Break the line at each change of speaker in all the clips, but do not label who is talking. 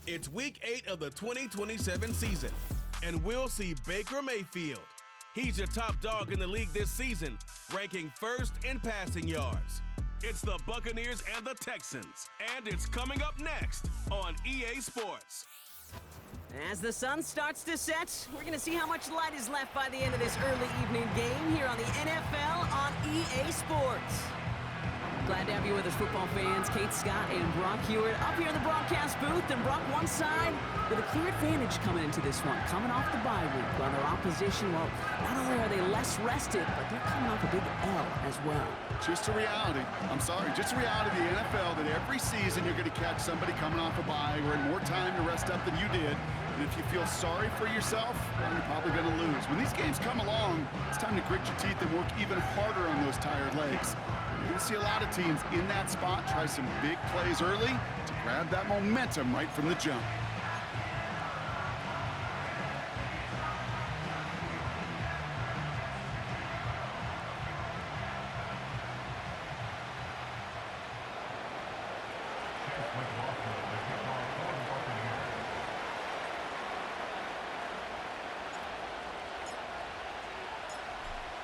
It's Week 8 of the 2027 season, and we'll see Baker Mayfield. He's your top dog in the league this season, ranking first in passing yards. It's the Buccaneers and the Texans, and it's coming up next on EA Sports.
As the sun starts to set, we're going to see how much light is left by the end of this early evening game here on the NFL on EA Sports. Glad to have you with us, football fans. Kate Scott and Brock Hewitt up here in the broadcast booth. And Brock, one side with a clear advantage coming into this one, coming off the bye week. While their opposition, well, not only are they less rested, but they're coming off a big L as well.
Just a reality. Just a reality of the NFL that every season you're going to catch somebody coming off a bye or in more time to rest up than you did. And if you feel sorry for yourself, well, you're probably going to lose. When these games come along, it's time to grit your teeth and work even harder on those tired legs. You're going to see a lot of teams in that spot try some big plays early to grab that momentum right from the jump.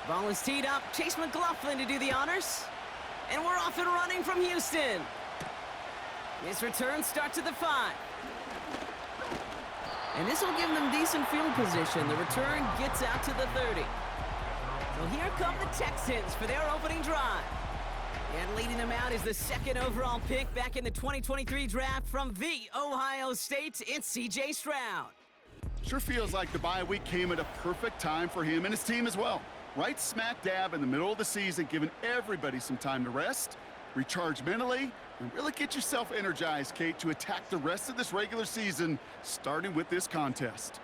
Ball is teed up. Chase McLaughlin to do the honors. And we're off and running from Houston. This return starts at the 5. And this will give them decent field position. The return gets out to the 30. So here come the Texans for their opening drive. And leading them out is the second overall pick back in the 2023 draft from the Ohio State. It's C.J. Stroud.
Sure feels like the bye week came at a perfect time for him and his team as well. Right smack dab in the middle of the season, giving everybody some time to rest, recharge mentally, and really get yourself energized, Kate, to attack the rest of this regular season, starting with this contest.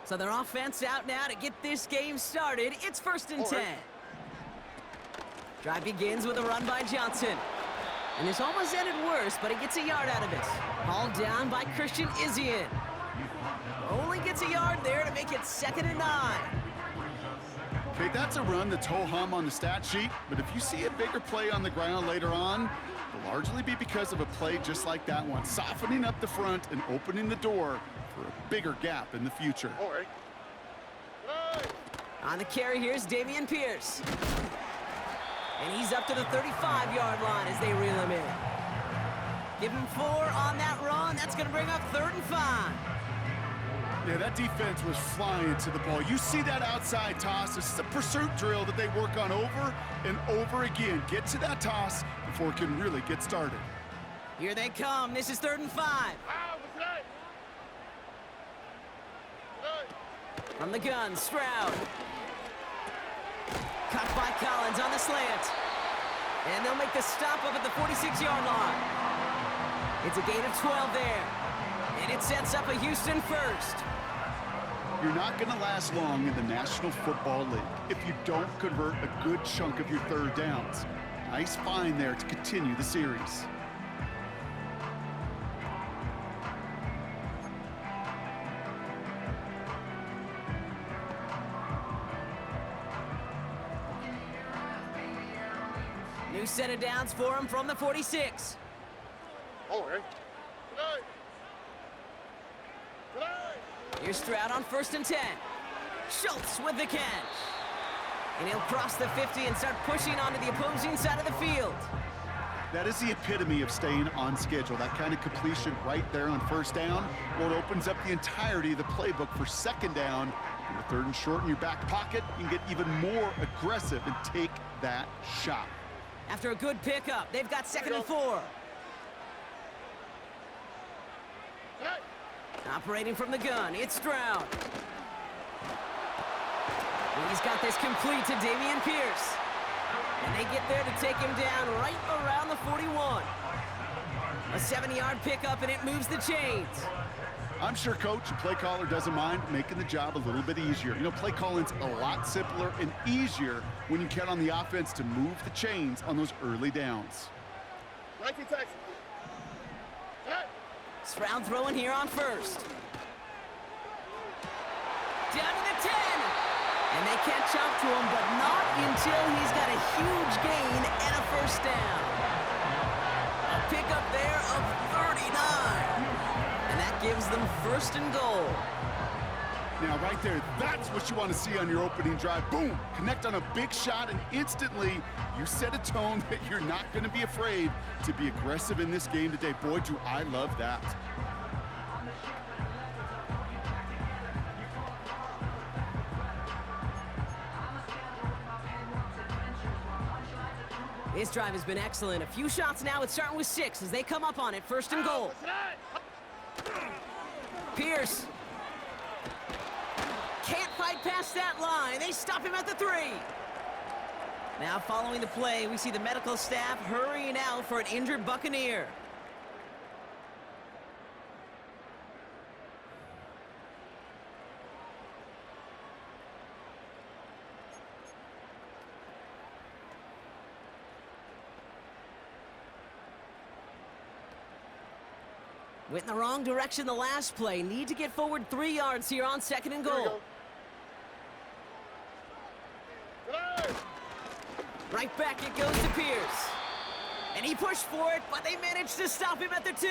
So their offense out now to get this game started. It's 1st and 10. Drive begins with a run by Johnson. And this almost ended worse, but he gets a yard out of it. Hauled down by Christian Izien. Only gets a yard there to make it 2nd and 9.
Okay, that's a run that's ho-hum on the stat sheet, but if you see a bigger play on the ground later on, it'll largely be because of a play just like that one, softening up the front and opening the door for a bigger gap in the future.
All right.
On the carry, here's Dameon Pierce. And he's up to the 35-yard line as they reel him in. Give him 4 on that run. That's going to bring up 3rd and 5.
Yeah, that defense was flying to the ball. You see that outside toss. This is a pursuit drill that they work on over and over again. Get to that toss before it can really get started.
Here they come. This is 3rd and 5. From the gun, Stroud. Caught by Collins on the slant. And they'll make the stop up at the 46-yard line. It's a gain of 12 there. And it sets up a Houston first.
You're not going to last long in the National Football League if you don't convert a good chunk of your third downs. Nice find there to continue the series.
New set of downs for him from the 46.
All right.
Here's Stroud on 1st and 10. Schultz with the catch. And he'll cross the 50 and start pushing onto the opposing side of the field.
That is the epitome of staying on schedule. That kind of completion right there on 1st down. Well, it opens up the entirety of the playbook for 2nd down. And the 3rd and short in your back pocket, you can get even more aggressive and take that shot.
After a good pickup, they've got 2nd and 4. Operating from the gun, it's Stroud. And he's got this complete to Dameon Pierce. And they get there to take him down right around the 41. A 70-yard pickup, and it moves the chains.
I'm sure coach and play caller doesn't mind making the job a little bit easier. You know, play calling's a lot simpler and easier when you count on the offense to move the chains on those early downs.
19 Texans.
Stroud throwing here on 1st. Down to the 10. And they catch up to him, but not until he's got a huge gain and a 1st down. A pickup there of 39. And that gives them first and goal.
Now, right there, that's what you want to see on your opening drive. Boom! Connect on a big shot, and instantly you set a tone that you're not going to be afraid to be aggressive in this game today. Boy, do I love that.
This drive has been excellent. A few shots now. It's starting with 6 as they come up on it. First and goal. Pierce. Can't fight past that line. They stop him at the 3. Now following the play, we see the medical staff hurrying out for an injured Buccaneer. Went in the wrong direction the last play. Need to get forward 3 yards here on second and goal. Right back it goes to Pierce. And he pushed for it, but they managed to stop him at the 2.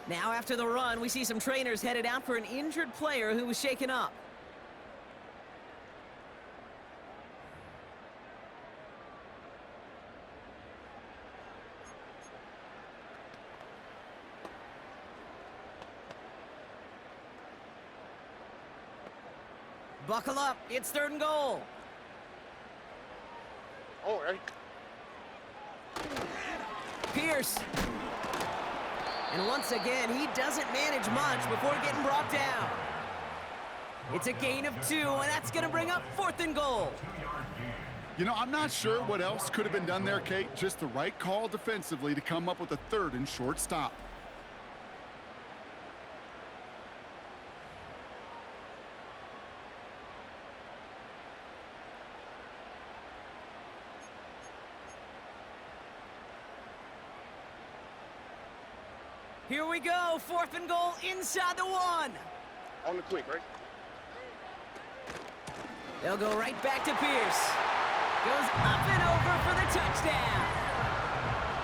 Now after the run, we see some trainers headed out for an injured player who was shaken up. Buckle up, it's third and goal.
All right.
Pierce. And once again, he doesn't manage much before getting brought down. It's a gain of 2, and that's going to bring up fourth and goal.
You know, I'm not sure what else could have been done there, Kate. Just the right call defensively to come up with a third and short stop.
Here we go, fourth and goal inside the 1.
On the quick, right?
They'll go right back to Pierce. Goes up and over for the touchdown.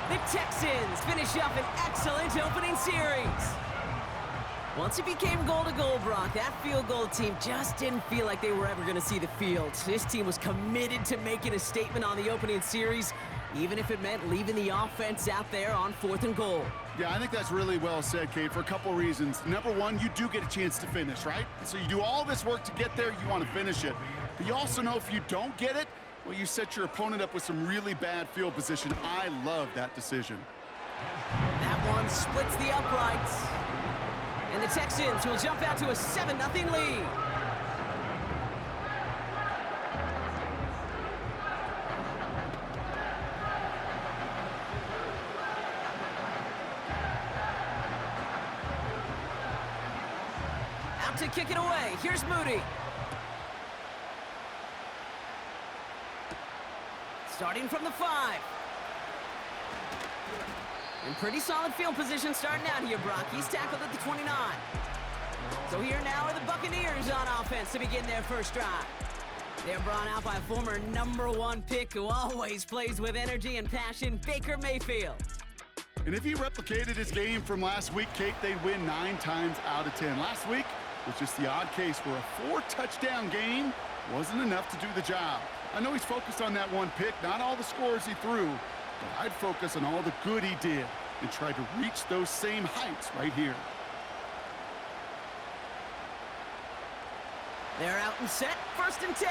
The Texans finish up an excellent opening series. Once it became goal-to-goal, Brock, that field goal team just didn't feel like they were ever going to see the field. This team was committed to making a statement on the opening series, even if it meant leaving the offense out there on fourth and goal.
Yeah, I think that's really well said, Kate, for a couple reasons. Number one, you do get a chance to finish, right? So you do all this work to get there, you want to finish it. But you also know if you don't get it, well, you set your opponent up with some really bad field position. I love that decision.
That one splits the uprights. And the Texans will jump out to a 7-0 lead. To kick it away. Here's Moody. Starting from the 5. In pretty solid field position starting out here, Brock. He's tackled at the 29. So here now are the Buccaneers on offense to begin their first drive. They're brought out by a former #1 pick who always plays with energy and passion, Baker Mayfield.
And if he replicated his game from last week, Kate, they'd win 9 times out of 10. Last week was just the odd case where a 4-touchdown game wasn't enough to do the job. I know he's focused on that one pick, not all the scores he threw, but I'd focus on all the good he did and try to reach those same heights right here.
They're out and set, first and 10.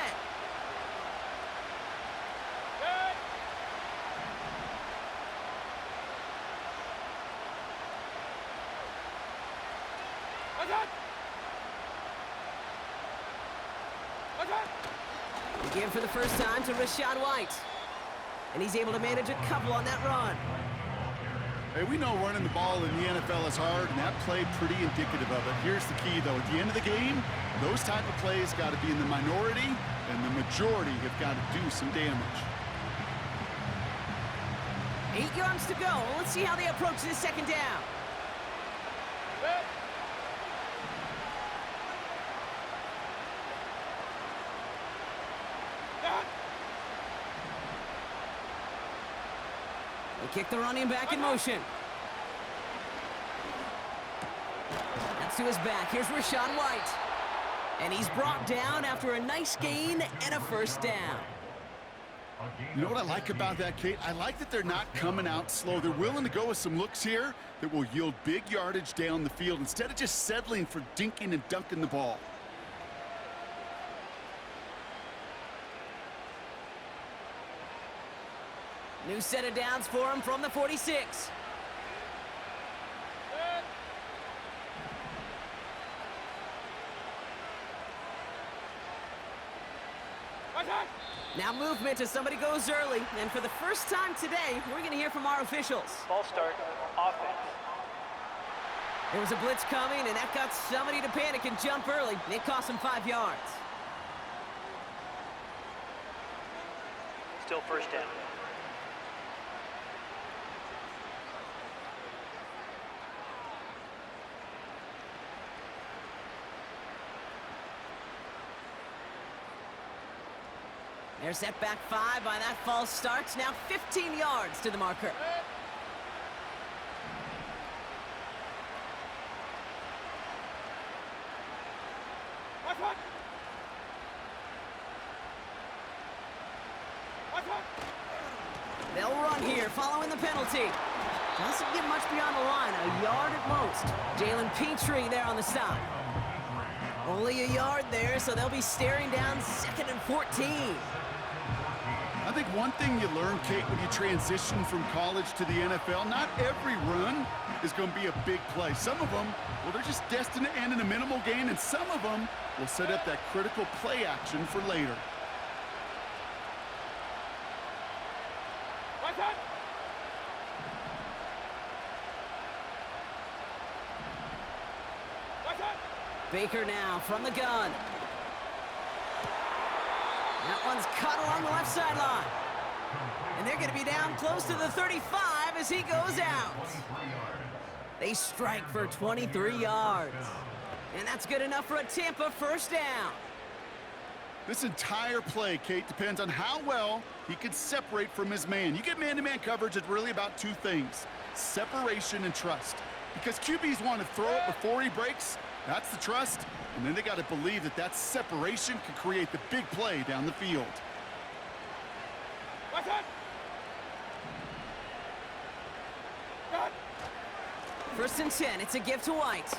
Again for the first time to Rashad White. And he's able to manage a couple on that run.
Hey, we know running the ball in the NFL is hard, and that play pretty indicative of it. Here's the key, though. At the end of the game, those type of plays got to be in the minority, and the majority have got to do some damage.
8 yards to go. Let's see how they approach this second down. They kick the running back in motion. That's to his back. Here's Rachaad White. And he's brought down after a nice gain and a first down.
You know what I like about that, Kate? I like that they're not coming out slow. They're willing to go with some looks here that will yield big yardage down the field instead of just settling for dinking and dunking the ball.
New set of downs for him from the 46. Now movement as somebody goes early. And for the first time today, we're going to hear from our officials.
Ball start, offense.
There was a blitz coming, and that got somebody to panic and jump early. It cost him 5 yards.
Still first down.
They're set back 5 by that false start. Now 15 yards to the marker. They'll run here following the penalty. Doesn't get much beyond the line, a yard at most. Jalen Petrie there on the stop. Only a yard there, so they'll be staring down 2nd and 14.
I think one thing you learn, Kate, when you transition from college to the NFL, not every run is going to be a big play. Some of them, well, they're just destined to end in a minimal gain, and some of them will set up that critical play action for later.
Baker now from the gun. That one's cut along the left sideline. And they're going to be down close to the 35 as he goes out. They strike for 23 yards. And that's good enough for a Tampa first down.
This entire play, Kate, depends on how well he can separate from his man. You get man-to-man coverage, it's really about two things: separation and trust. Because QBs want to throw it before he breaks. That's the trust. And then they got to believe that that separation can create the big play down the field.
First and 10, it's a gift to White.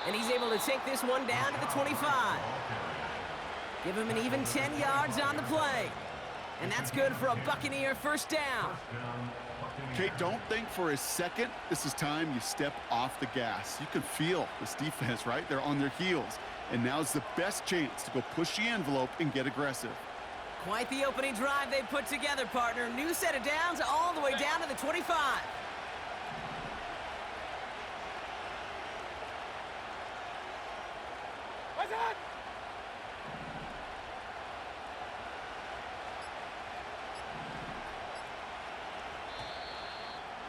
And he's able to take this one down to the 25. Give him an even 10 yards on the play. And that's good for a Buccaneer first down.
Kate, don't think for a second this is time you step off the gas. You can feel this defense, right? They're on their heels. And now's the best chance to go push the envelope and get aggressive.
Quite the opening drive they put together, partner. New set of downs all the way down to the 25.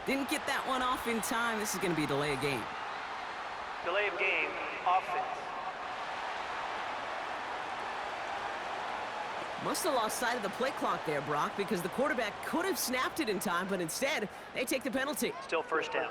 Didn't get that one off in time. This is going to be a delay of game.
Delay of game, offense.
Must have lost sight of the play clock there, Brock, because the quarterback could have snapped it in time, but instead, they take the penalty.
Still first down.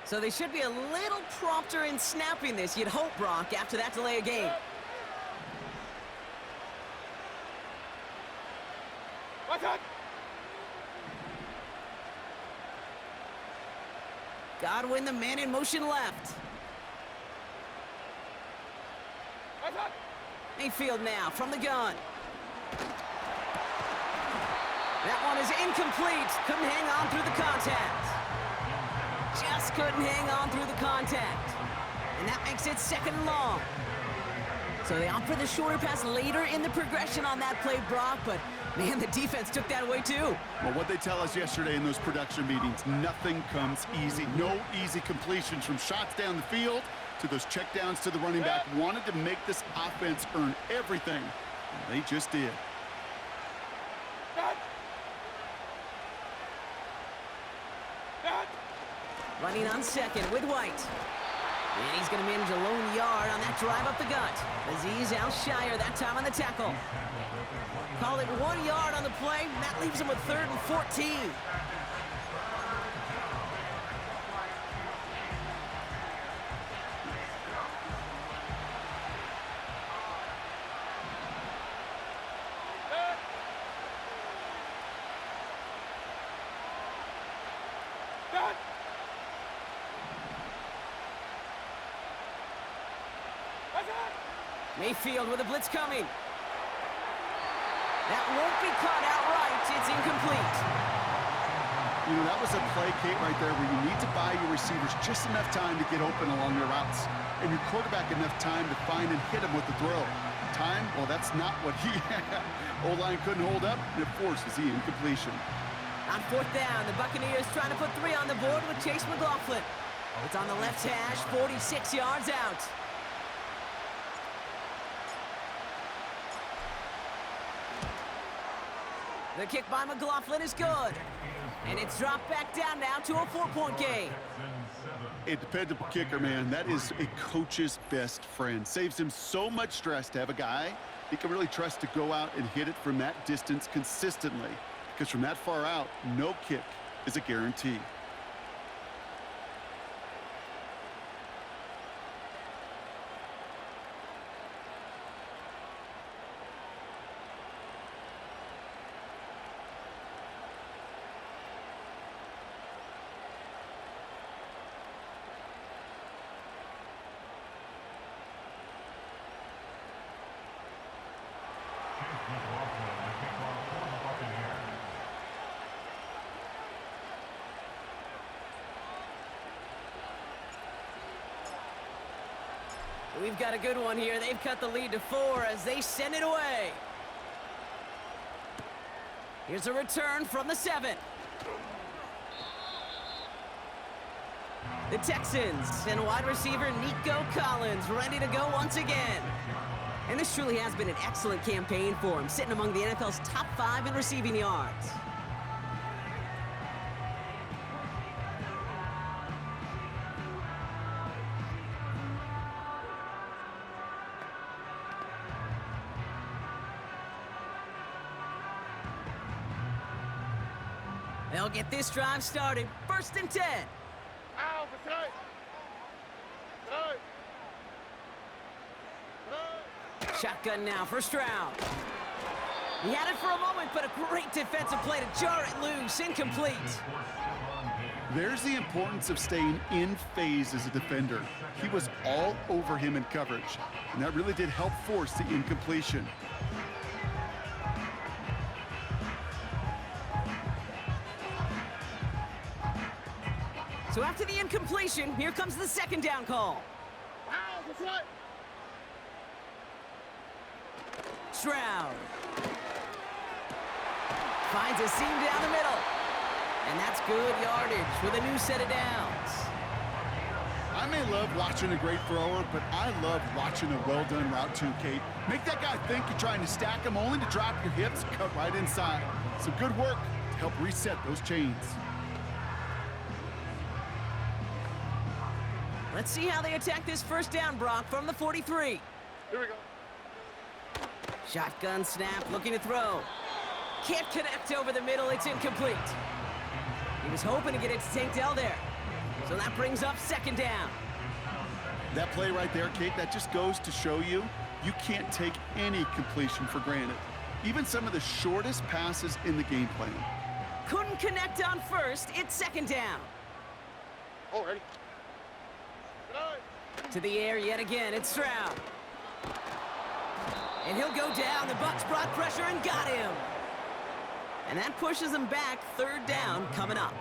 So they should be a little prompter in snapping this, you'd hope, Brock, after that delay of game. Godwin, the man in motion left. Mayfield now from the gun. That one is incomplete. Couldn't hang on through the contact. Just couldn't hang on through the contact. And that makes it 2nd and long. So they opt for the shorter pass later in the progression on that play, Brock, but man, the defense took that away too.
Well, what they tell us yesterday in those production meetings, nothing comes easy. No easy completions, from shots down the field to those checkdowns to the running back. Wanted to make this offense earn everything, and they just did.
Running on second with White. And he's going to manage a lone yard on that drive up the gut. Aziz Al-Shire that time on the tackle. Call it 1 yard on the play. That leaves him with 3rd and 14. Mayfield with a blitz coming. That won't be caught outright. It's incomplete.
You know, that was a play, Kate, right there where you need to buy your receivers just enough time to get open along their routes. And your quarterback enough time to find and hit him with the throw. Time? Well, that's not what he had. O-line couldn't hold up, and it forces the incompletion.
On 4th down, the Buccaneers trying to put 3 on the board with Chase McLaughlin. It's on the left hash, 46 yards out. The kick by McLaughlin is good. And it's dropped back down now to a 4-point game.
A dependable kicker, man. That is a coach's best friend. Saves him so much stress to have a guy he can really trust to go out and hit it from that distance consistently. Because from that far out, no kick is a guarantee.
We've got a good one here. They've cut the lead to 4 as they send it away. Here's a return from the 7. The Texans and wide receiver Nico Collins ready to go once again. And this truly has been an excellent campaign for him, sitting among the NFL's top 5 in receiving yards. They'll get this drive started. 1st and 10.
Ow, that's right.
Shotgun now for Stroud. He had it for a moment, but a great defensive play to jar it loose. Incomplete.
There's the importance of staying in phase as a defender. He was all over him in coverage, and that really did help force the incompletion.
So after the incompletion, here comes the 2nd down call.
Ow, that's right.
Stroud finds a seam down the middle. And that's good yardage with a new set of downs.
I may love watching a great thrower, but I love watching a well-done route too, Kate. Make that guy think you're trying to stack him only to drop your hips, cut right inside. Some good work to help reset those chains.
Let's see how they attack this 1st down, Brock, from the 43.
Here we go.
Shotgun snap, looking to throw. Can't connect over the middle, it's incomplete. He was hoping to get it to Tank Dell there. So that brings up 2nd down.
That play right there, Kate, that just goes to show you, you can't take any completion for granted. Even some of the shortest passes in the game plan.
Couldn't connect on 1st, it's 2nd down.
Oh, ready.
To the air yet again, it's Stroud. And he'll go down. The Bucs brought pressure and got him. And that pushes him back. 3rd down coming up.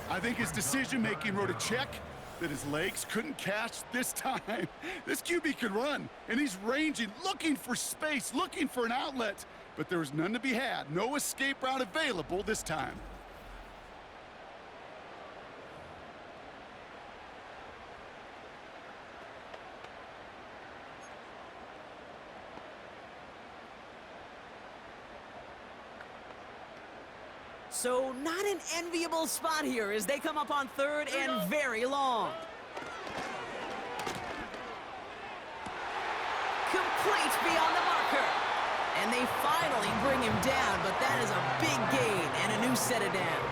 I think his decision-making wrote a check that his legs couldn't catch this time. This QB could run, and he's ranging, looking for space, looking for an outlet. But there was none to be had. No escape route available this time.
So not an enviable spot here as they come up on third and very long. Complete beyond the marker. And they finally bring him down, but that is a big gain and a new set of downs.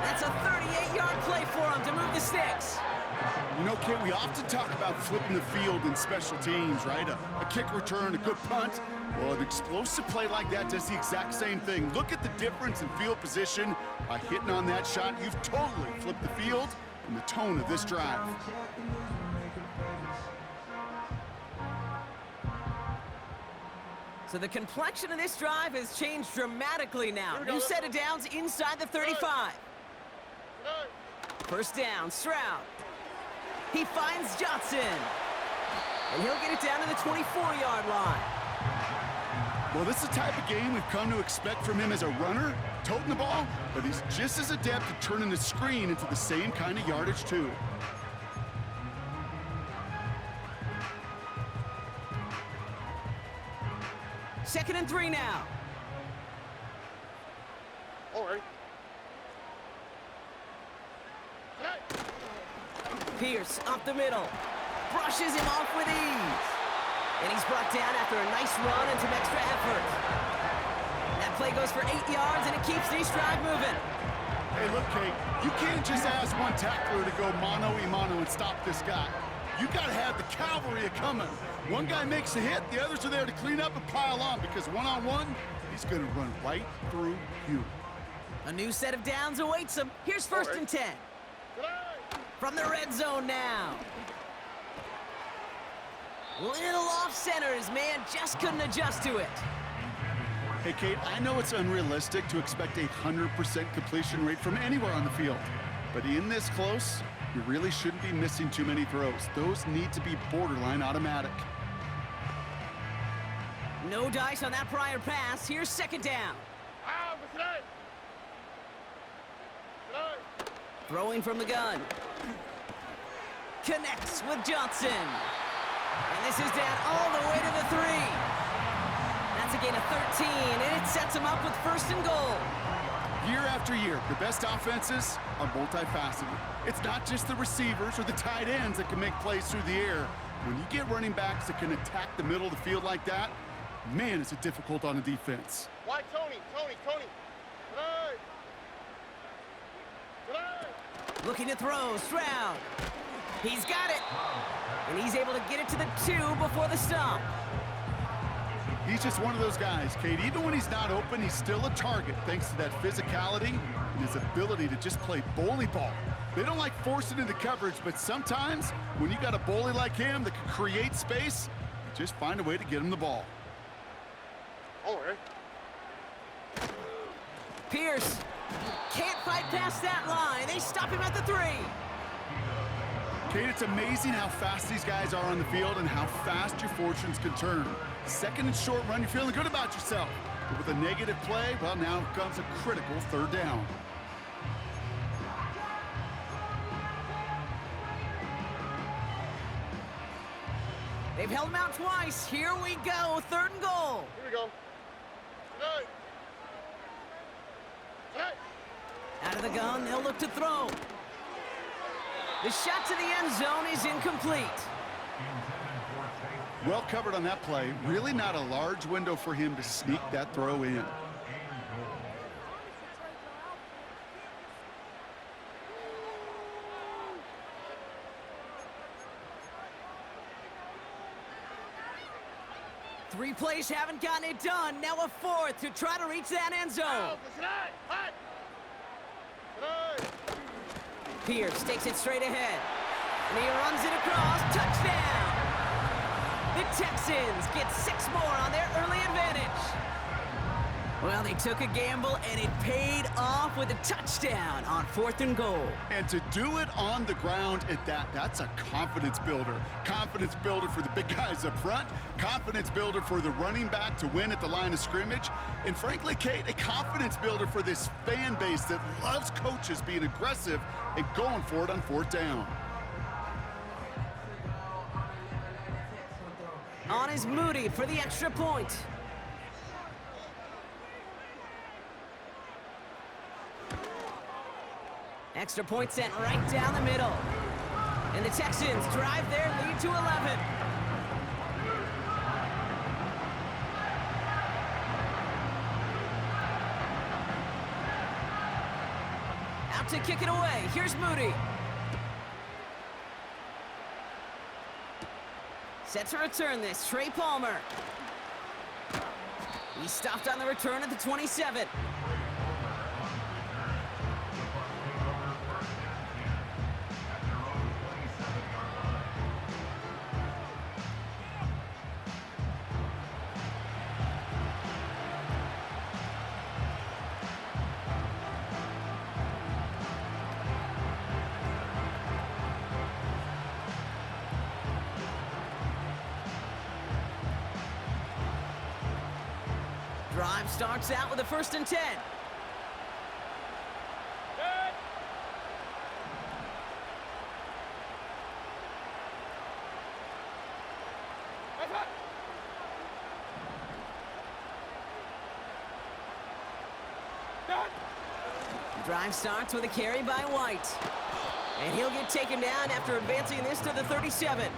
That's a 38-yard play for him to move the sticks.
You know, Kate, we often talk about flipping the field in special teams, right? A kick return, a good punt. Well, an explosive play like that does the exact same thing. Look at the difference in field position. By hitting on that shot, you've totally flipped the field and the tone of this drive.
So the complexion of this drive has changed dramatically now. New set of downs inside the 35. First down, Stroud. He finds Johnson. And he'll get it down to the 24-yard line.
Well, this is the type of game we've come to expect from him as a runner, toting the ball, but he's just as adept at turning the screen into the same kind of yardage, too.
Second and 3 now.
All right.
Pierce up the middle. Brushes him off with ease. And he's brought down after a nice run and some extra effort. That play goes for 8 yards, and it keeps this drive moving.
Hey, look, Kate, you can't just ask one tackler to go mano-a-mano and stop this guy. You got to have the cavalry coming. One guy makes a hit, the others are there to clean up and pile on, because one-on-one, he's going to run right through you.
A new set of downs awaits him. Here's first and 10. From the red zone now. Little off center, his man just couldn't adjust to it.
Hey, Kate, I know it's unrealistic to expect a 100% completion rate from anywhere on the field. But in this close, you really shouldn't be missing too many throws. Those need to be borderline automatic.
No dice on that prior pass. Here's second down. Throwing from the gun. Connects with Johnson. And this is down all the way to the 3. That's a gain of 13, and it sets him up with first and goal.
Year after year, the best offenses are multifaceted. It's not just the receivers or the tight ends that can make plays through the air. When you get running backs that can attack the middle of the field like that, man, is it difficult on a defense.
Why, Tony?
Looking to throw, Stroud. He's got it. And he's able to get it to the 2 before the stop.
He's just one of those guys, Kate. Even when he's not open, he's still a target thanks to that physicality and his ability to just play bully ball. They don't like forcing into coverage, but sometimes when you got a bully like him that can create space, you just find a way to get him the ball.
All right.
Pierce can't fight past that line. They stop him at the 3.
Kate, it's amazing how fast these guys are on the field and how fast your fortunes can turn. Second and short run, you're feeling good about yourself. But with a negative play, well, now comes a critical third down.
They've held him out twice. Here we go, third and goal.
Here we go.
Out of the gun, they'll look to throw. The shot to the end zone is incomplete.
Well covered on that play. Really not a large window for him to sneak that throw in.
Three plays haven't gotten it done. Now a fourth to try to reach that end zone. Pierce takes it straight ahead. And he runs it across. Touchdown! The Texans get 6 more on their early advantage. Well, they took a gamble, and it paid off with a touchdown on 4th and goal.
And to do it on the ground at that, that's a confidence builder. Confidence builder for the big guys up front. Confidence builder for the running back to win at the line of scrimmage. And frankly, Kate, a confidence builder for this fan base that loves coaches being aggressive and going for it on 4th down.
On is Moody for the extra point. Extra point sent right down the middle. And the Texans drive their lead to 11. Out to kick it away. Here's Moody. Set to return this. Trey Palmer. He stopped on the return at the 27. Drive starts out with a 1st and 10. Drive starts with a carry by White. And he'll get taken down after advancing this to the 37.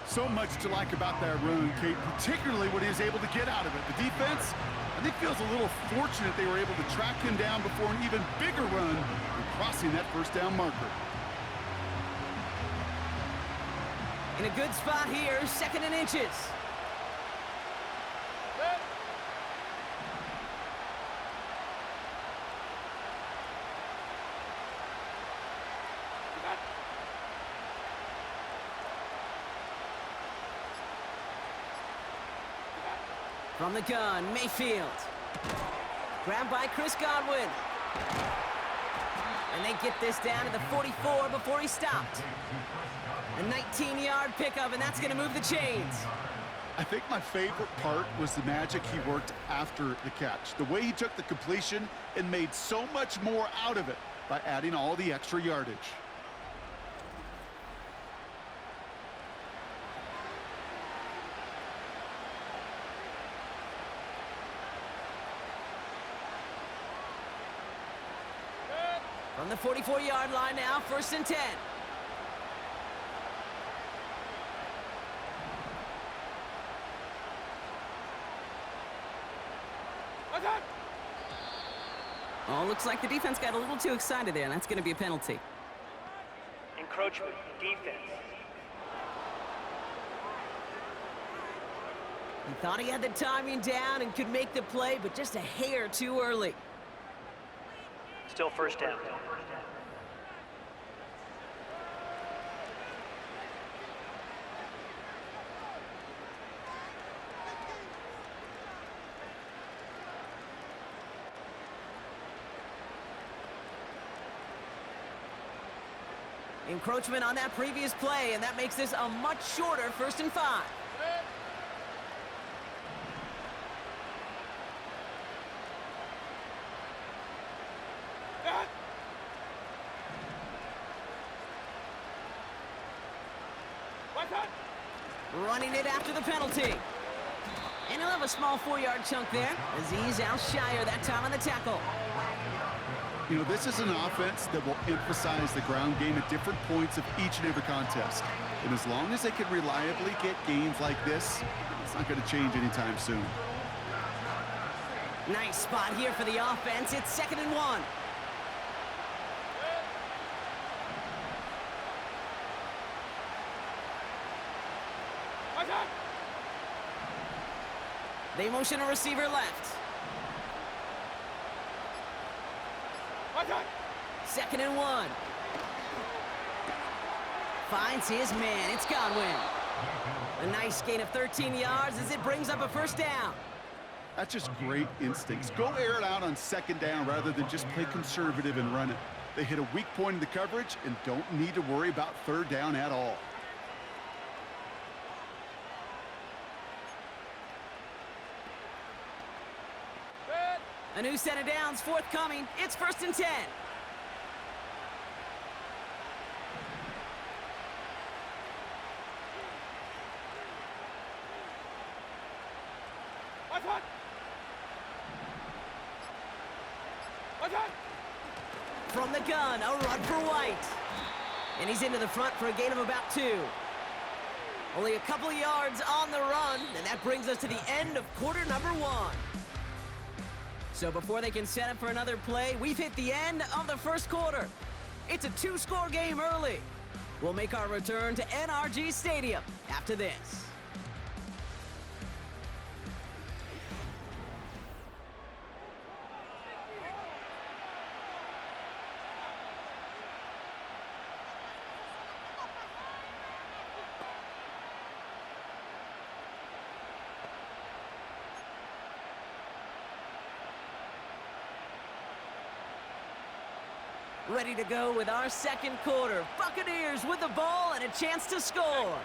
So much to like about that run, Kate, particularly what he was able to get out of it. The defense, I think, feels a little fortunate they were able to track him down before an even bigger run and crossing that 1st down marker.
In a good spot here, 2nd and inches. From the gun, Mayfield. Grabbed by Chris Godwin. And they get this down to the 44 before he stopped. A 19-yard pickup, and that's going to move the chains.
I think my favorite part was the magic he worked after the catch. The way he took the completion and made so much more out of it by adding all the extra yardage.
From the 44-yard line now, 1st and 10. Oh, looks like the defense got a little too excited there, and that's going to be a penalty.
Encroachment, defense.
He thought he had the timing down and could make the play, but just a hair too early.
Still 1st down.
Encroachment on that previous play, and that makes this a much shorter 1st and 5. Running it after the penalty. And he'll have a small 4-yard chunk there as he's out shyer that time on the tackle.
You know, this is an offense that will emphasize the ground game at different points of each and every contest. And as long as they can reliably get gains like this, it's not going to change anytime soon.
Nice spot here for the offense. It's 2nd and 1. They motion a receiver left. 2nd and 1. Finds his man. It's Godwin. A nice gain of 13 yards as it brings up a 1st down.
That's just great instincts. Go air it out on 2nd down rather than just play conservative and run it. They hit a weak point in the coverage and don't need to worry about 3rd down at all.
A new set of downs forthcoming. It's 1st and 10. From the gun, a run for White. And he's into the front for a gain of about 2. Only a couple of yards on the run, and that brings us to the end of quarter number 1. So before they can set up for another play, we've hit the end of the first quarter. It's a 2-score game early. We'll make our return to NRG Stadium after this. Ready to go with our second quarter. Buccaneers with the ball and a chance to score.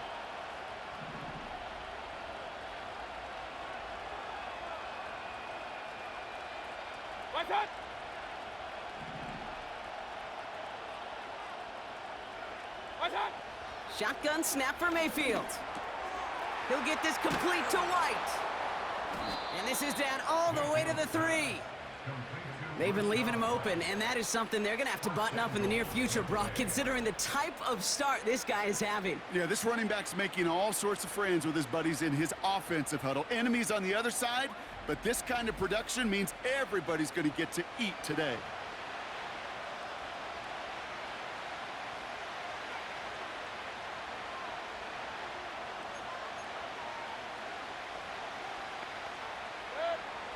What's up? What's up?
Shotgun snap for Mayfield. He'll get this complete to White. And this is down all the way to the 3. They've been leaving him open, and that is something they're going to have to button up in the near future, Brock, considering the type of start this guy is having.
Yeah, this running back's making all sorts of friends with his buddies in his offensive huddle. Enemies on the other side, but this kind of production means everybody's going to get to eat today.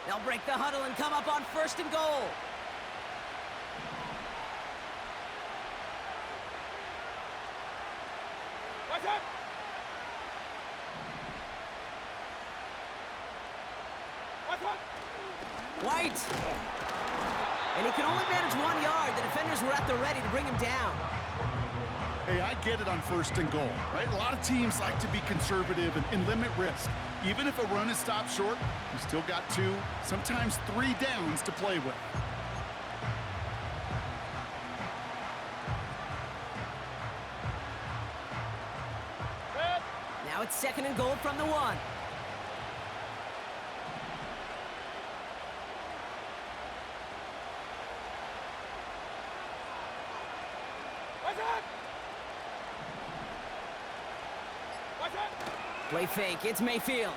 They'll break the huddle and come up on 1st and goal.
What's up? What's up?
White. And he can only manage 1 yard. The defenders were at the ready to bring him down.
Hey, I get it on 1st and goal, right? A lot of teams like to be conservative and limit risk. Even if a run is stopped short, you still got 2, sometimes 3 downs to play with.
Now it's 2nd and goal from the 1.
What's up? What's up?
Play fake, it's Mayfield.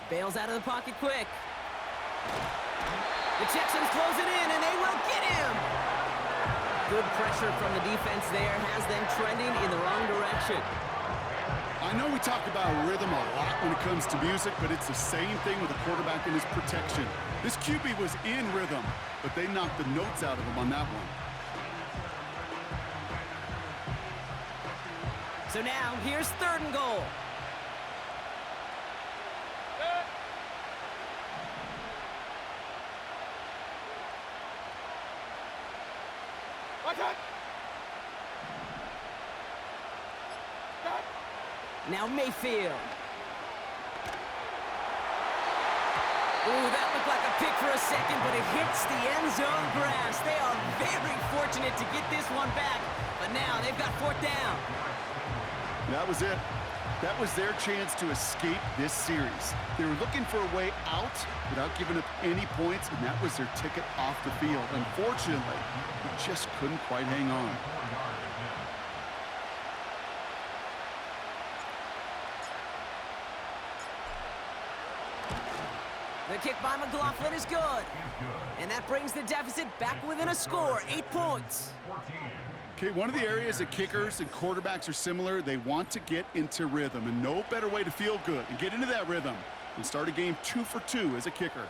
Bails out of the pocket quick. The Texans close it in, and they will get him! Good pressure from the defense there has them trending in the wrong direction.
I know we talk about rhythm a lot when it comes to music, but it's the same thing with a quarterback and his protection. This QB was in rhythm, but they knocked the notes out of him on that one.
So now, here's 3rd and goal.
What's up?
Now Mayfield. Ooh, that looked like a pick for a second, but it hits the end zone grass. They are very fortunate to get this one back, but now they've got 4th down.
That was it. That was their chance to escape this series. They were looking for a way out without giving up any points, and that was their ticket off the field. Unfortunately, they just couldn't quite hang on.
The kick by McLaughlin is good. And that brings the deficit back within a score, 8 points.
Okay, one of the areas that kickers and quarterbacks are similar, they want to get into rhythm, and no better way to feel good and get into that rhythm than start a game 2 for 2 as a kicker.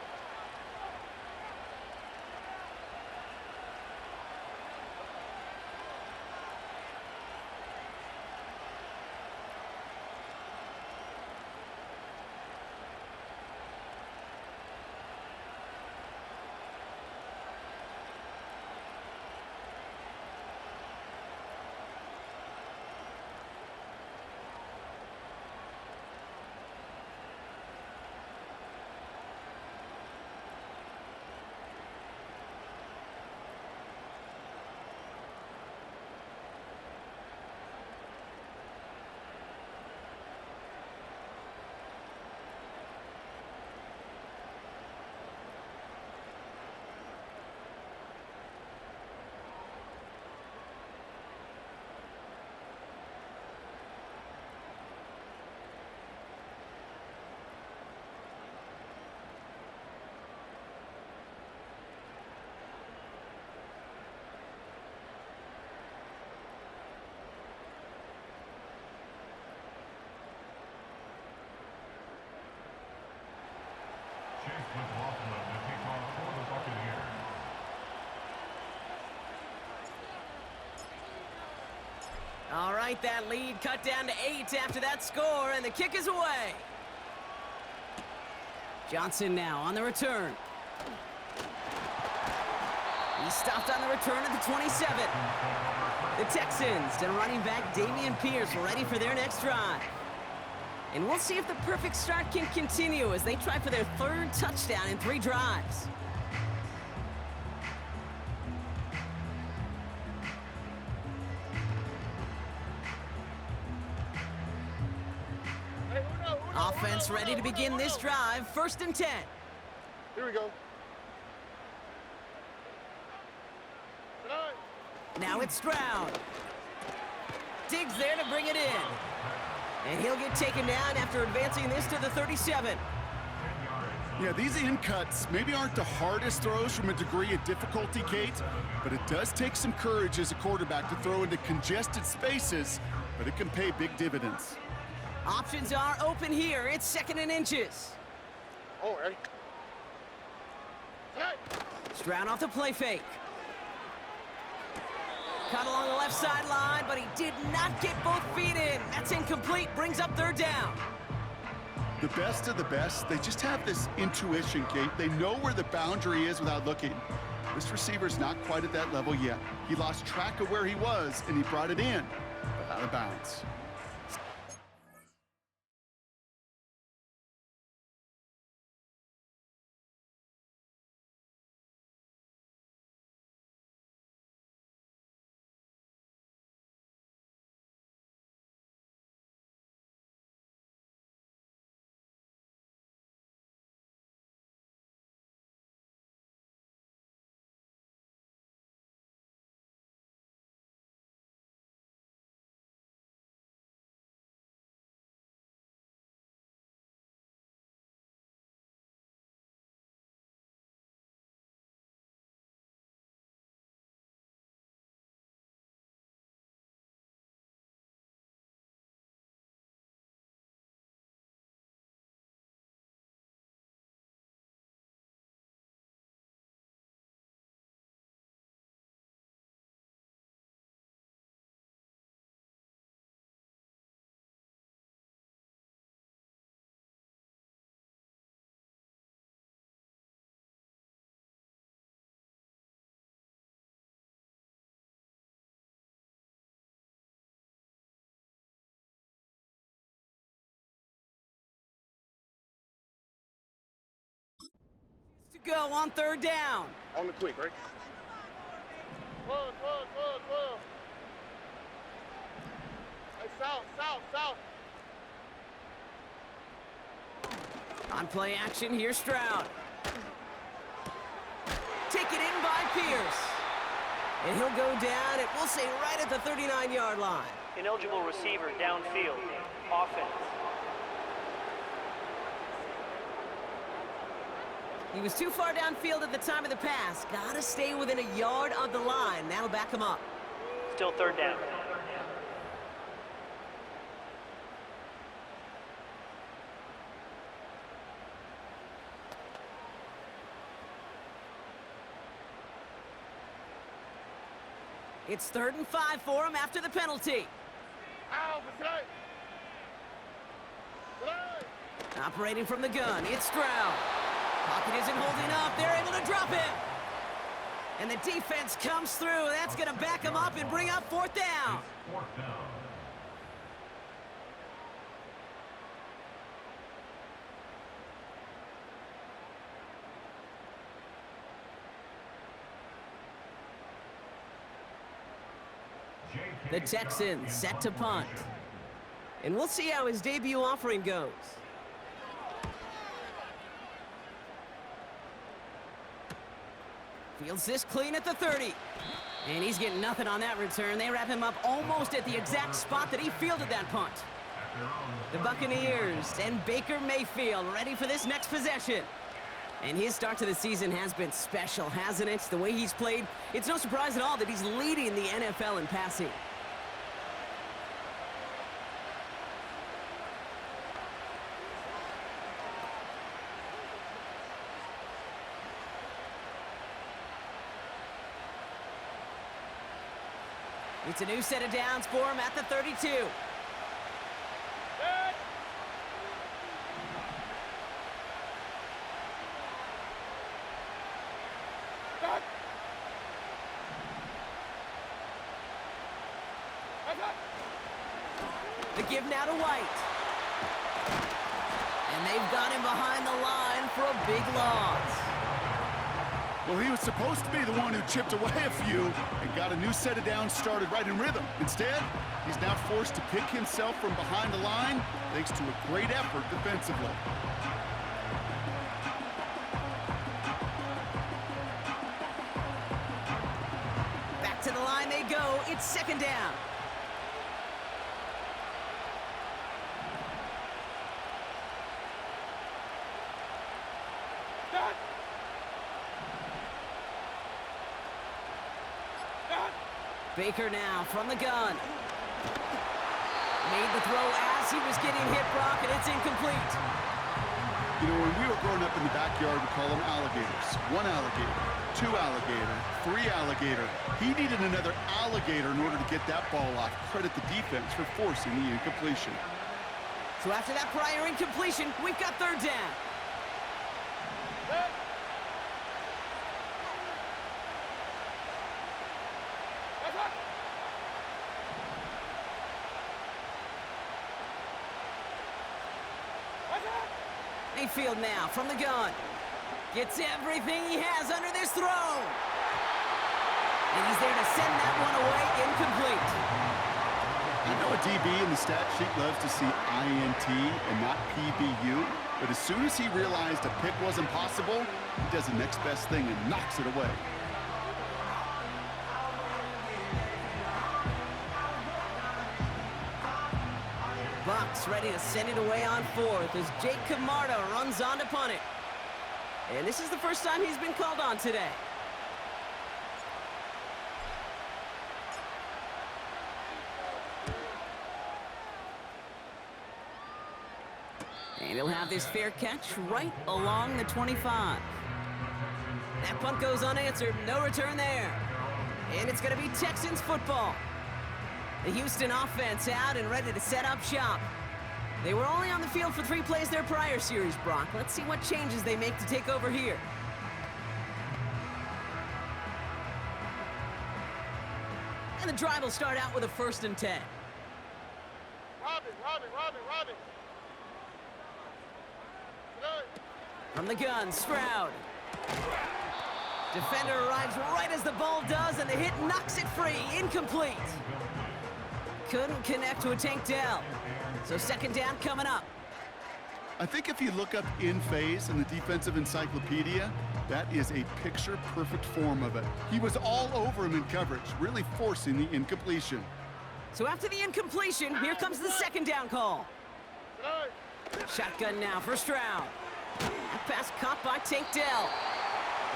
All right, that lead cut down to 8 after that score, and the kick is away. Johnson now on the return. He's stopped on the return at the 27. The Texans and running back Dameon Pierce ready for their next drive. And we'll see if the perfect start can continue as they try for their 3rd touchdown in 3 drives. Offense ready to begin this drive. 1st and 10.
Here we go.
Now it's Stroud. Diggs there to bring it in. And he'll get taken down after advancing this to the 37.
Yeah, these in cuts maybe aren't the hardest throws from a degree of difficulty, Kate, but it does take some courage as a quarterback to throw into congested spaces, but it can pay big dividends.
Options are open here. It's 2nd and inches.
Oh, ready?
Stroud off the play fake. Cut along the left sideline, but he did not get both feet in. That's incomplete. Brings up 3rd down.
The best of the best, they just have this intuition, Kate. They know where the boundary is without looking. This receiver's not quite at that level yet. He lost track of where he was, and he brought it in, but out of bounds.
To go on 3rd down.
On the quick, right? 12. Hey, south.
On play action, here's Stroud. Taken in by Pierce. And he'll go down, and we'll say right at the 39-yard line.
Ineligible receiver downfield. Offense.
He was too far downfield at the time of the pass. Gotta stay within a yard of the line. That'll back him up.
Still 3rd down.
It's 3rd and 5 for him after the penalty. Operating from the gun, it's Stroud. Pocket isn't holding up. They're able to drop him. And the defense comes through. That's going to back him up and bring up 4th down. The Texans set to punt. And we'll see how his debut offering goes. Fields this clean at the 30. And he's getting nothing on that return. They wrap him up almost at the exact spot that he fielded that punt. The Buccaneers and Baker Mayfield ready for this next possession. And his start to the season has been special, hasn't it? The way he's played, it's no surprise at all that he's leading the NFL in passing. It's a new set of downs for him at the 32. The give now to White. And they've got him behind the line for a big loss.
Well, he was supposed to be the one who chipped away a few and got a new set of downs started right in rhythm. Instead, he's now forced to pick himself from behind the line thanks to a great effort defensively.
Back to the line they go. It's second down. Baker now from the gun. Made the throw as he was getting hit, Brock, and it's incomplete.
You know, when we were growing up in the backyard, we call them alligators. One alligator, two alligator, three alligator. He needed another alligator in order to get that ball off. Credit the defense for forcing the incompletion.
So after that prior incompletion, we've got third down. Mayfield now from the gun. Gets everything he has under this throw. And he's there to send that one away incomplete.
I know a DB in the stat sheet loves to see INT and not PBU, but as soon as he realized a pick wasn't possible, he does the next best thing and knocks it away.
Bucks ready to send it away on fourth as Jake Camarda runs on to punt it. And this is the first time he's been called on today. And he'll have this fair catch right along the 25. That punt goes unanswered, no return there. And it's going to be Texans football. The Houston offense out and ready to set up shop. They were only on the field for 3 plays their prior series, Brock. Let's see what changes they make to take over here. And the drive will start out with a 1st and 10.
Robin.
From the gun, Stroud. Defender arrives right as the ball does, and the hit knocks it free. Incomplete. Couldn't connect to a Tank Dell. So second down coming up.
I think if you look up in phase in the defensive encyclopedia, that is a picture-perfect form of it. He was all over him in coverage, really forcing the incompletion.
So after the incompletion, here comes the second down call. Shotgun now for Stroud. That pass caught by Tank Dell.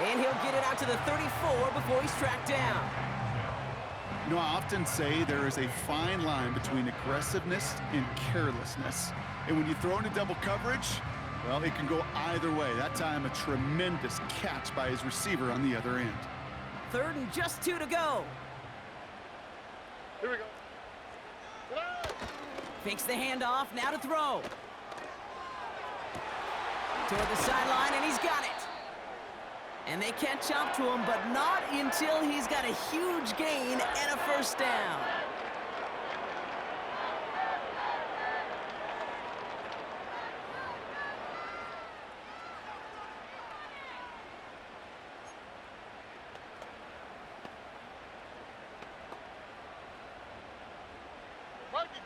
And he'll get it out to the 34 before he's tracked down.
You know, I often say there is a fine line between aggressiveness and carelessness. And when you throw into double coverage, well, it can go either way. That time, a tremendous catch by his receiver on the other end.
3rd and just 2 to go.
Here we go.
Fakes the handoff, now to throw. Toward the sideline, and he's got it. And they catch up to him, but not until he's got a huge gain and a 1st down.
Buggy.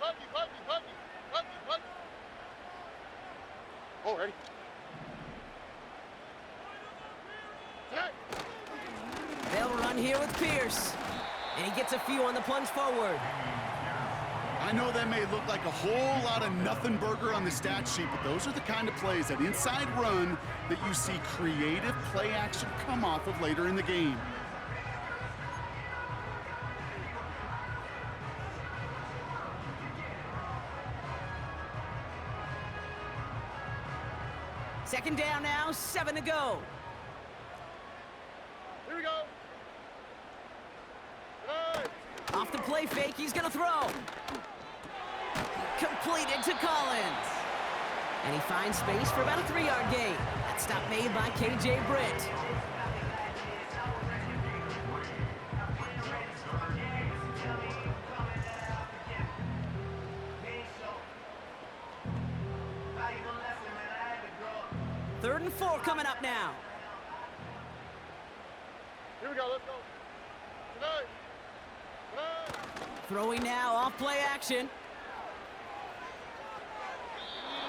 Oh, ready?
They'll run here with Pierce. And he gets a few on the plunge forward.
I know that may look like a whole lot of nothing burger on the stat sheet, but those are the kind of plays, that inside run, that you see creative play action come off of later in the game.
Second down now, 7 to go.
Here we go.
Off the play play fake. He's going to throw. Completed to Collins. And he finds space for about a 3-yard gain. That stop made by K.J. Britt. Third and 4 coming up now.
Here we go, let's go. Tonight.
Throwing now, off play action.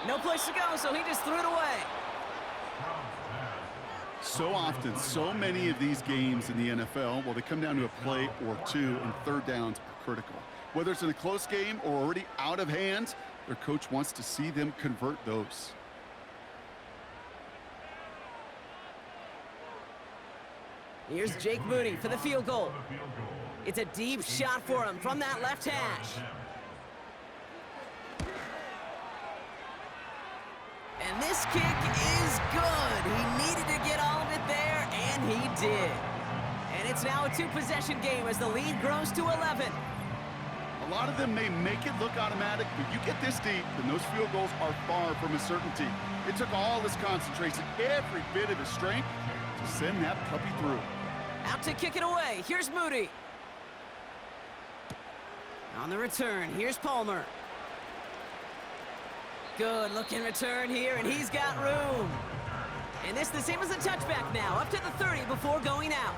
No place to go, so he just threw it away.
So often, so many of these games in the NFL, well, they come down to a play or two, and third downs are critical. Whether it's in a close game or already out of hand, their coach wants to see them convert those.
Here's Jake Moody for the field goal. It's a deep shot for him from that left hash. And this kick is good. He needed to get all of it there, and he did. And it's now a 2-possession game as the lead grows to 11.
A lot of them may make it look automatic, but you get this deep, and those field goals are far from a certainty. It took all his concentration, every bit of his strength, to send that puppy through.
Out to kick it away. Here's Moody. On the return, here's Palmer. Good looking return here, and he's got room. And this the same as a touchback now, up to the 30 before going out.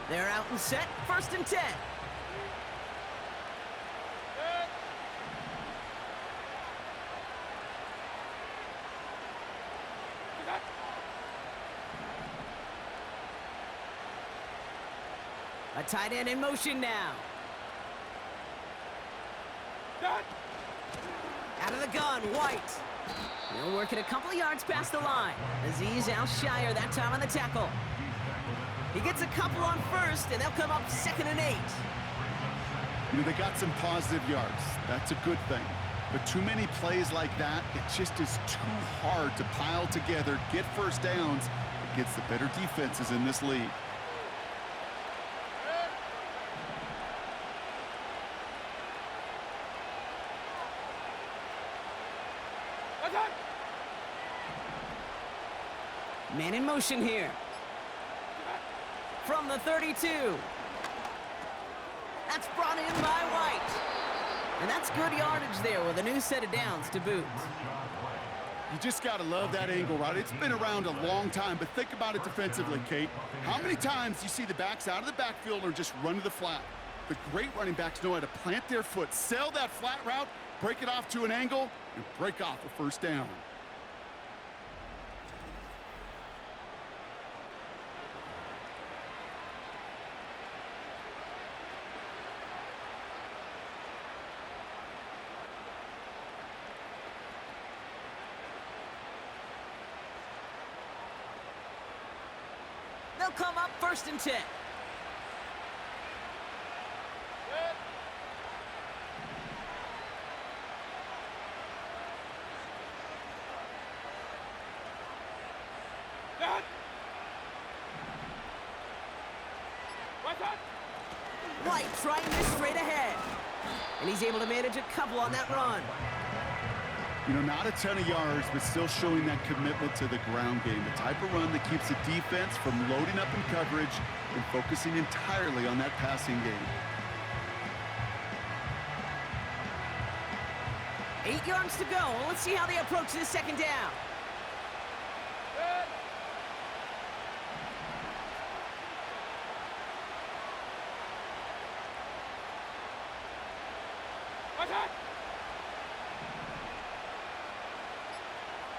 They're out and set, 1st and 10. A tight end in motion now. Out of the gun, White. He'll work it a couple of yards past the line. Aziz Al-Shire that time on the tackle. He gets a couple on 1st, and they'll come up 2nd and 8.
You know, they got some positive yards. That's a good thing. But too many plays like that, it just is too hard to pile together, get first downs against the better defenses in this league.
Man in motion here. From the 32. That's brought in by White. And that's good yardage there with a new set of downs to boot.
You just got to love that angle route. It's been around a long time, but think about it defensively, Kate. How many times you see the backs out of the backfield or just run to the flat? The great running backs know how to plant their foot, sell that flat route, break it off to an angle, and break off a first down.
They'll come up 1st and 10. White trying this straight ahead. And he's able to manage a couple on that run.
You know, not a ton of yards, but still showing that commitment to the ground game. The type of run that keeps the defense from loading up in coverage and focusing entirely on that passing game.
8 yards to go. Let's see how they approach this 2nd down.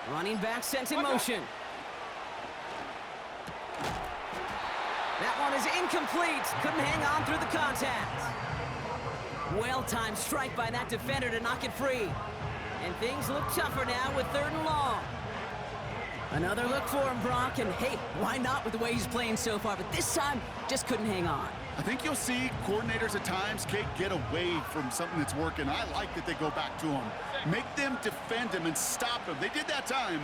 Running back sent in motion. That one is incomplete. Couldn't hang on through the contact. Well-timed strike by that defender to knock it free. And things look tougher now with 3rd and long. Another look for him, Brock. And hey, why not with the way he's playing so far? But this time, just couldn't hang on.
I think you'll see coordinators at times, Kate, get away from something that's working. I like that they go back to them. Make them defend him and stop him. They did that time.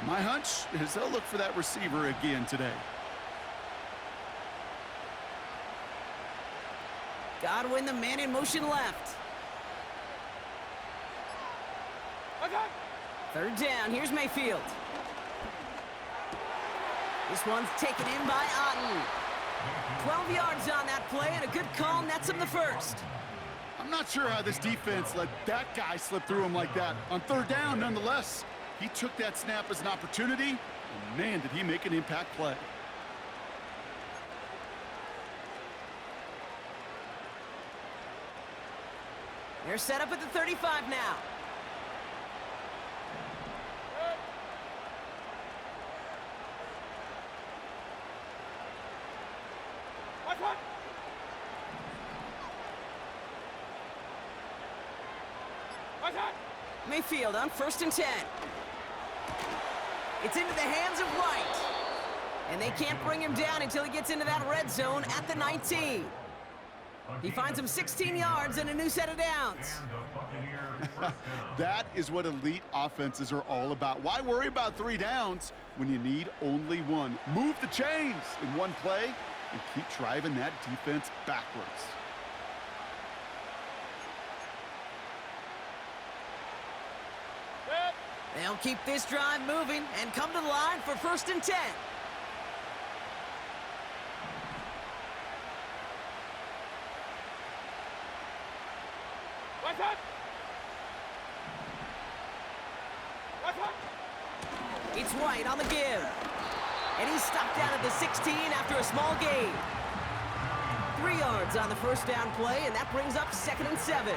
My hunch is they'll look for that receiver again today.
Godwin, the man in motion left. Third down, here's Mayfield. This one's taken in by Otten. 12 yards on that play, and a good call nets him the first.
I'm not sure how this defense let that guy slip through him like that. On third down, nonetheless, he took that snap as an opportunity, and man, did he make an impact play.
They're set up at the 35 now. Mayfield on 1st and 10. It's into the hands of White. And they can't bring him down until he gets into that red zone at the 19. He finds him 16 yards and a new set of downs.
That is what elite offenses are all about. Why worry about 3 downs when you need only 1? Move the chains in one play and keep driving that defense backwards.
They'll keep this drive moving and come to the line for 1st and 10. It's White on the give. And he's stopped out at the 16 after a small gain. 3 yards on the first down play, and that brings up 2nd and 7.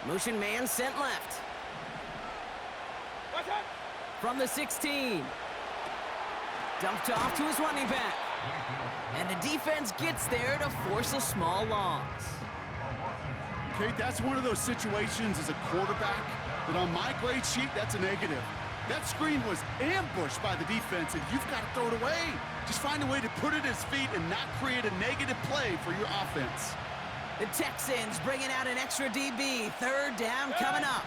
Motion man sent left. From the 16. Dumped off to his running back. And the defense gets there to force a small loss.
Kate, that's one of those situations as a quarterback that on my grade sheet, that's a negative. That screen was ambushed by the defense, and you've got to throw it away. Just find a way to put it at his feet and not create a negative play for your offense.
The Texans bringing out an extra DB. 3rd down coming up.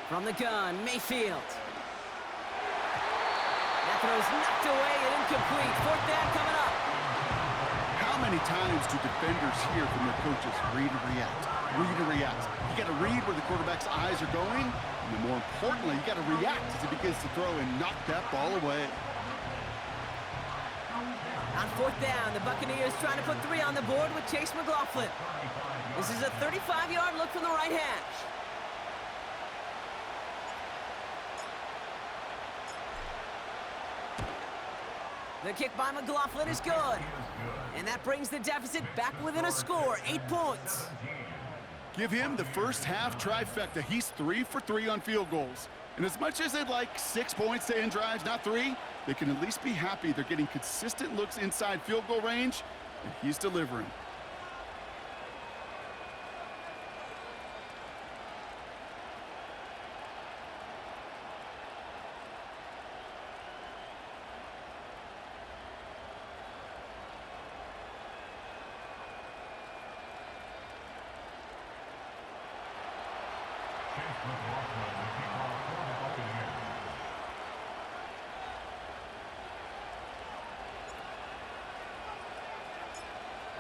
From the gun, Mayfield. That throw's knocked away and incomplete. 4th down coming up.
How many times do defenders hear from their coaches, read and react, read and react? You got to read where the quarterback's eyes are going, and then more importantly, you got to react as he begins to throw and knock that ball away.
On 4th down, the Buccaneers trying to put 3 on the board with Chase McLaughlin. This is a 35-yard look from the right hash. The kick by McLaughlin is good. And that brings the deficit back within a score, 8 points.
Give him the first half trifecta. He's 3 for 3 on field goals. And as much as they'd like 6 points to end drives, not 3, they can at least be happy they're getting consistent looks inside field goal range, and he's delivering.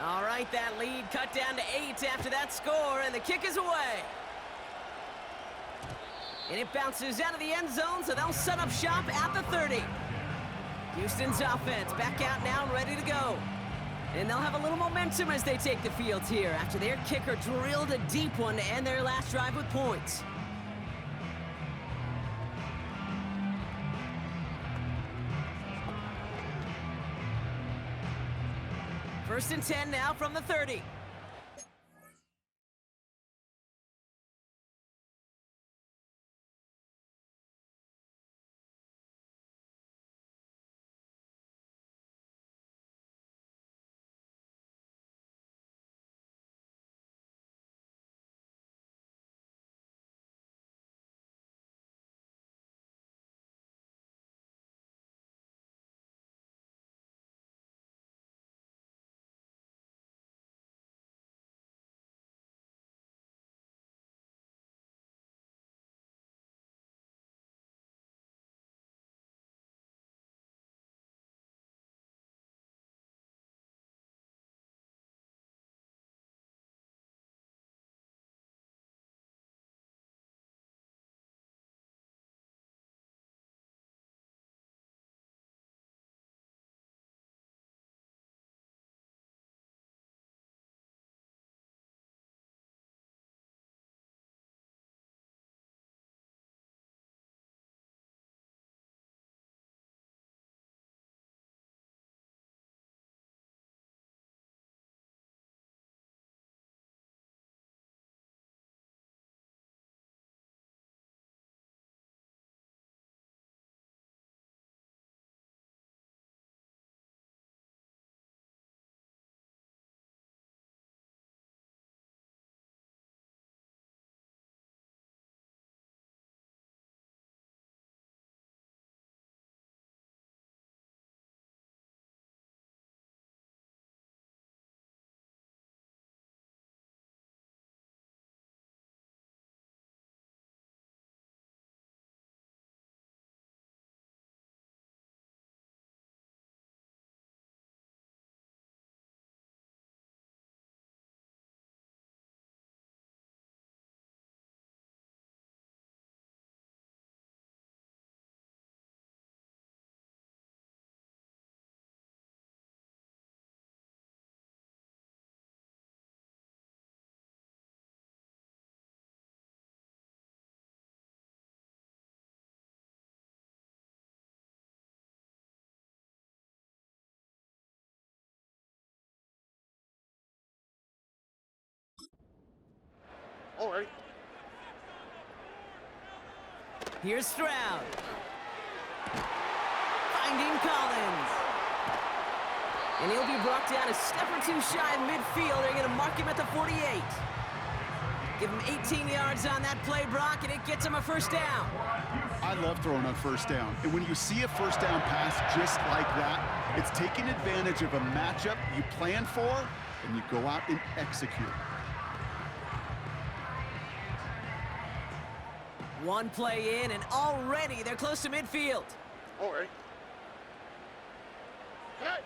All right, that lead cut down to 8 after that score, and the kick is away. And it bounces out of the end zone, so they'll set up shop at the 30. Houston's offense back out now and ready to go. And they'll have a little momentum as they take the field here after their kicker drilled a deep one to end their last drive with points. First and 10 now from the 30.
All right.
Here's Stroud. Finding Collins. And he'll be brought down a step or two shy of midfield. They're going to mark him at the 48. Give him 18 yards on that play, Brock, and it gets him a first down.
I love throwing on first down. And when you see a first down pass just like that, it's taking advantage of a matchup you plan for, and you go out and execute.
One play in, and already they're close to midfield.
All right. Tonight.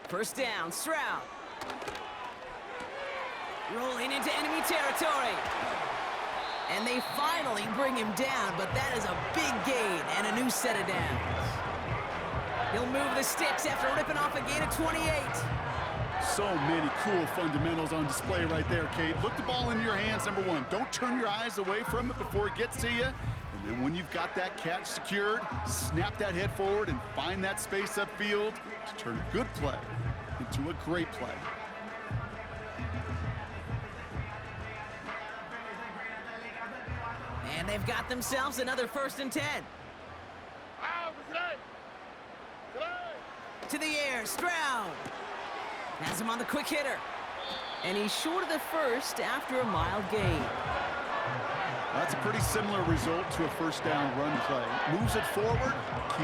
First down, Stroud. Rolling into enemy territory. And they finally bring him down, but that is a big gain and a new set of downs. He'll move the sticks after ripping off a gain of 28.
So many cool fundamentals on display right there, Kate. Look the ball in your hands, number one. Don't turn your eyes away from it before it gets to you. And then when you've got that catch secured, snap that head forward and find that space upfield to turn a good play into a great play.
And they've got themselves another first and 10. To the air, Stroud. Has him on the quick hitter. And he's short of the first after a mild gain.
That's a pretty similar result to a first down run play. Moves it forward, keeps